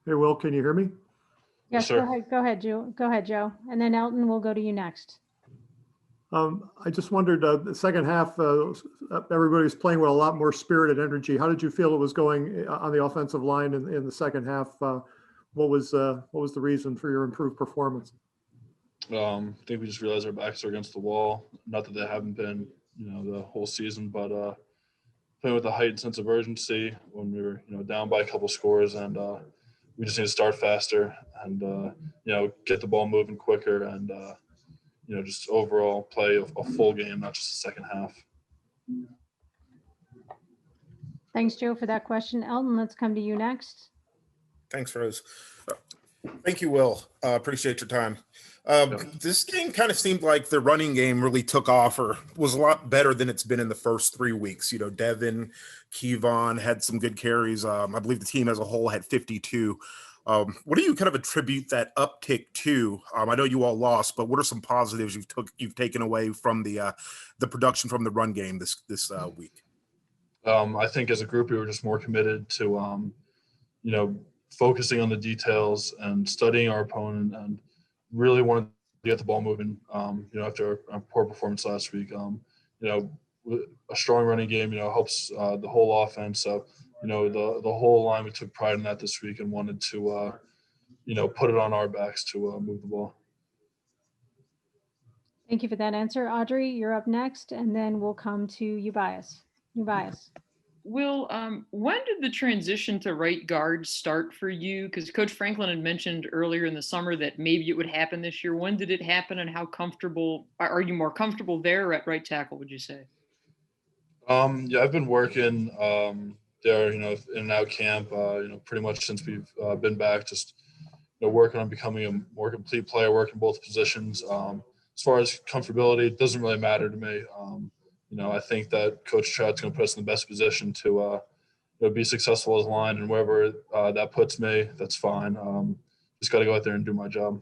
Hey, Will, can you hear me? Yes, sir. Go ahead, Joe. Go ahead, Joe. And then Elton, we'll go to you next. I just wondered, the second half, everybody was playing with a lot more spirit and energy. How did you feel it was going on the offensive line in the second half? What was the reason for your improved performance? I think we just realized our backs are against the wall. Not that they haven't been, the whole season, but playing with a heightened sense of urgency when we were, down by a couple scores, and we just need to start faster and get the ball moving quicker and just overall play a full game, not just the second half. Thanks, Joe, for that question. Elton, let's come to you next. Thanks, Rose. Thank you, Will. Appreciate your time. This game kind of seemed like the running game really took off or was a lot better than it's been in the first 3 weeks. Devin, Cayden had some good carries. I believe the team as a whole had 52. What do you kind of attribute that uptick to? I know you all lost, but what are some positives you've taken away from the production from the run game this week? I think as a group, we were just more committed to, focusing on the details and studying our opponent and really wanted to get the ball moving, after a poor performance last week. A strong running game, helps the whole offense. So, the whole line, we took pride in that this week and wanted to, put it on our backs to move the ball. Thank you for that answer. Audrey, you're up next, and then we'll come to Ubias. Will, when did the transition to right guard start for you? Because Coach Franklin had mentioned earlier in the summer that maybe it would happen this year. When did it happen, and how comfortable are you more comfortable there at right tackle, would you say? I've been working there, in and out camp, pretty much since we've been back, just working on becoming a more complete player, working both positions. As far as comfortability, it doesn't really matter to me. I think that Coach Trout's going to put us in the best position to be successful as a line, and wherever that puts me, that's fine. Just got to go out there and do my job.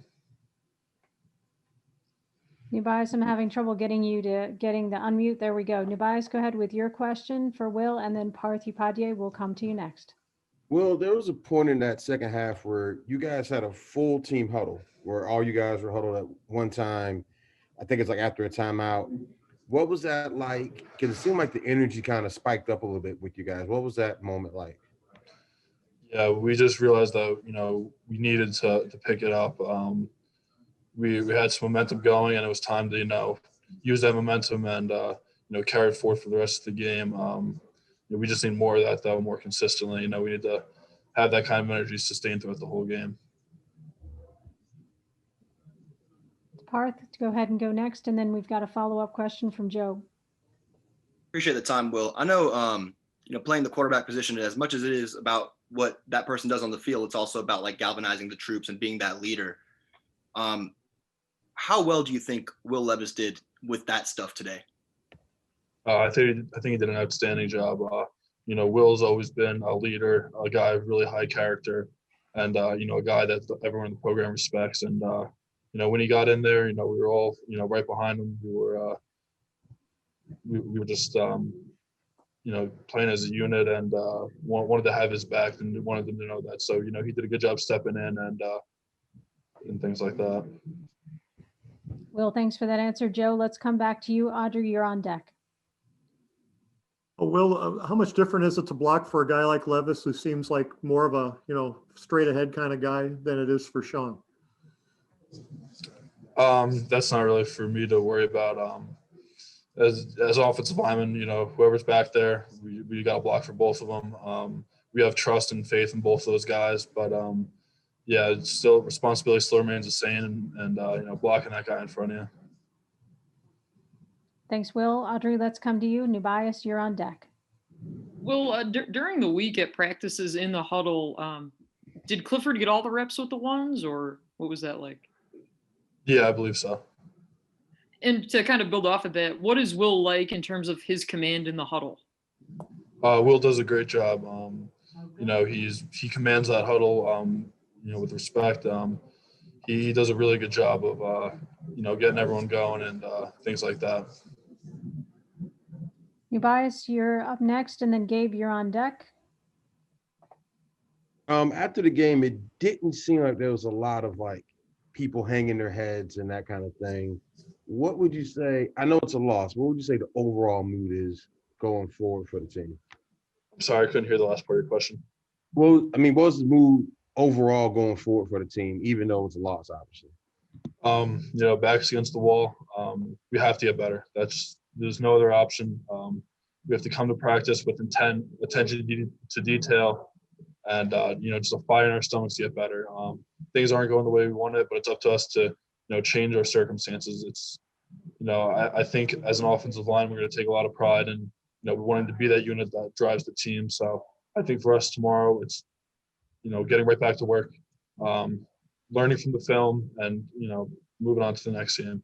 Nubias, I'm having trouble getting the unmute. There we go. Nubias, go ahead with your question for Will, and then Parth Upadhyay will come to you next. Well, there was a point in that second half where you guys had a full team huddle where all you guys were huddled at one time. I think it's like after a timeout. What was that like? Because it seemed like the energy kind of spiked up a little bit with you guys. What was that moment like? Yeah, we just realized that, we needed to pick it up. We had some momentum going, and it was time to, use that momentum and, carry it forward for the rest of the game. We just need more of that, though, more consistently. We need to have that kind of energy sustained throughout the whole game. Parth, go ahead and go next, and then we've got a follow-up question from Joe. Appreciate the time, Will. I know, playing the quarterback position, as much as it is about what that person does on the field, it's also about like galvanizing the troops and being that leader. How well do you think Will Levis did with that stuff today? I think he did an outstanding job. Will's always been a leader, a guy of really high character, and a guy that everyone in the program respects. And when he got in there, we were all right behind him. We were just playing as a unit and wanted to have his back and wanted them to know that. So he did a good job stepping in and things like that. Will, thanks for that answer. Joe, let's come back to you. Audrey, you're on deck. Well, Will, how much different is it to block for a guy like Levis, who seems like more of a, straight ahead kind of guy, than it is for Sean? That's not really for me to worry about. As offensive lineman, whoever's back there, we got to block for both of them. We have trust and faith in both of those guys, but it's still responsibility still remains the same, and blocking that guy in front of you. Thanks, Will. Audrey, let's come to you. Nubias, you're on deck. Well, during the week at practices in the huddle, did Clifford get all the reps with the ones, or what was that like? Yeah, I believe so. And to kind of build off of that, what is Will like in terms of his command in the huddle? Will does a great job. He commands that huddle, with respect. He does a really good job of, getting everyone going and things like that. Tobias, you're up next, and then Gabe, you're on deck. After the game, it didn't seem like there was a lot of like people hanging their heads and that kind of thing. What would you say? I know it's a loss. What would you say the overall mood is going forward for the team? I'm sorry, I couldn't hear the last part of your question. Well, I mean, what was the mood overall going forward for the team, even though it's a loss, obviously? Backs against the wall. We have to get better. There's no other option. We have to come to practice with intent, attention to detail, and just a fire in our stomachs to get better. Things aren't going the way we wanted, but it's up to us to change our circumstances. It's I think as an offensive line, we're going to take a lot of pride in we wanted to be that unit that drives the team. So I think for us tomorrow, it's getting right back to work, learning from the film, and moving on to the next game.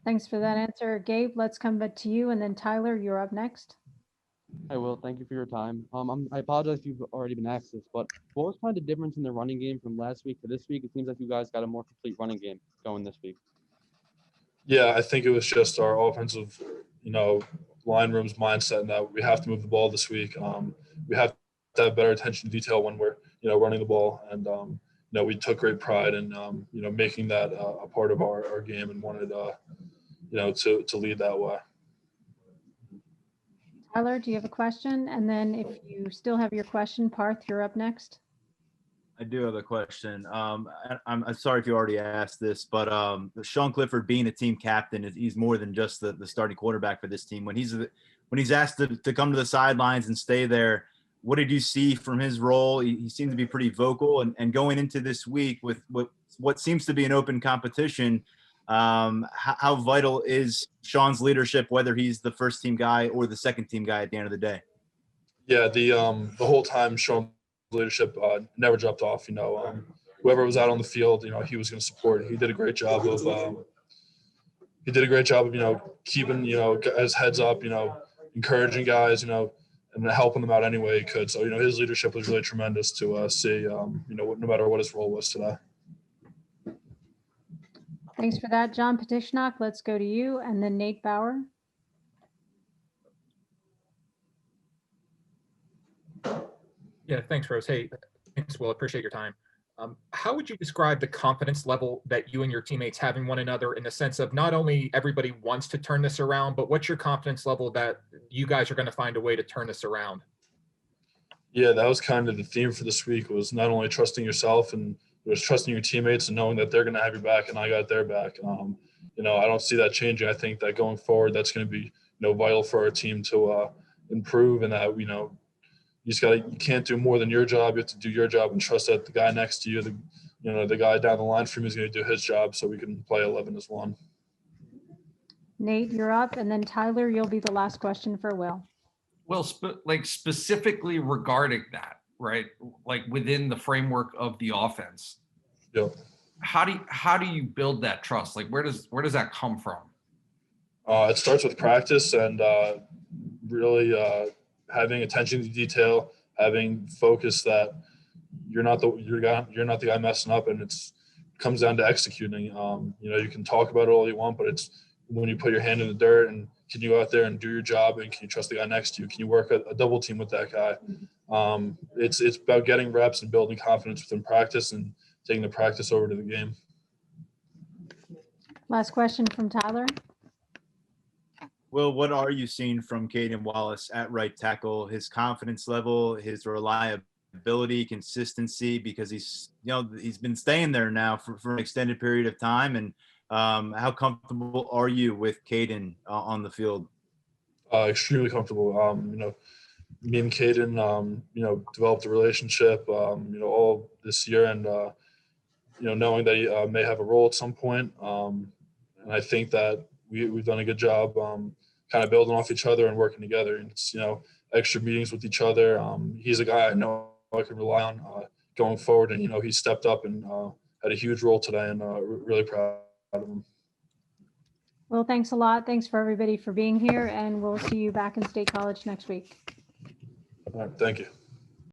Thanks for that answer, Gabe. Let's come back to you, and then Tyler, you're up next. Hi, Will. Thank you for your time. I apologize if you've already been asked this, but what was kind of the difference in the running game from last week to this week? It seems like you guys got a more complete running game going this week. Yeah, I think it was just our offensive, line room's mindset, and that we have to move the ball this week. We have to have better attention to detail when we're, running the ball, and we took great pride in, making that a part of our game, and wanted, to lead that way. Tyler, do you have a question? And then if you still have your question, Parth, you're up next. I do have a question. I'm sorry if you already asked this, but Sean Clifford being a team captain, he's more than just the starting quarterback for this team. When he's asked to come to the sidelines and stay there, what did you see from his role? He seemed to be pretty vocal, and going into this week with what seems to be an open competition, how vital is Sean's leadership, whether he's the first team guy or the second team guy at the end of the day? Yeah, the whole time Sean leadership never dropped off. Whoever was out on the field, he was going to support. He did a great job of keeping his heads up, encouraging guys, and helping them out any way he could. So his leadership was really tremendous to see. No matter what his role was today. Thanks for that, John Petishnock. Let's go to you, and then Nate Bauer. Yeah, thanks, Rose. Hey, thanks, Will. Appreciate your time. How would you describe the confidence level that you and your teammates have in one another, in the sense of not only everybody wants to turn this around, but what's your confidence level that you guys are going to find a way to turn this around? Yeah, that was kind of the theme for this week, was not only trusting yourself, and it was trusting your teammates and knowing that they're going to have your back and I got their back. I don't see that changing. I think that going forward, that's going to be, vital for our team to improve, and that, you can't do more than your job. You have to do your job and trust that the guy next to you, the guy down the line from you, is going to do his job, so we can play 11 as one. Nate, you're up, and then Tyler, you'll be the last question for Will. Well, specifically regarding that, right? Like within the framework of the offense. Yeah. How do you build that trust? Like where does that come from? It starts with practice, and really having attention to detail, having focus that you're not the guy messing up, and it comes down to executing. You can talk about it all you want, but it's when you put your hand in the dirt, and can you go out there and do your job, and can you trust the guy next to you? Can you work a double team with that guy? It's about getting reps and building confidence within practice, and taking the practice over to the game. Last question from Tyler. Well, what are you seeing from Cayden Wallace at right tackle? His confidence level, his reliability, consistency, because he's been staying there now for an extended period of time. And how comfortable are you with Cayden on the field? Extremely comfortable. Me and Cayden, developed a relationship, all this year, and knowing that he may have a role at some point. And I think that we've done a good job kind of building off each other and working together. And it's, extra meetings with each other. He's a guy I know I can rely on going forward. And, he stepped up and had a huge role today, and really proud of him. Well, thanks a lot. Thanks for everybody for being here, and we'll see you back in State College next week. All right, thank you.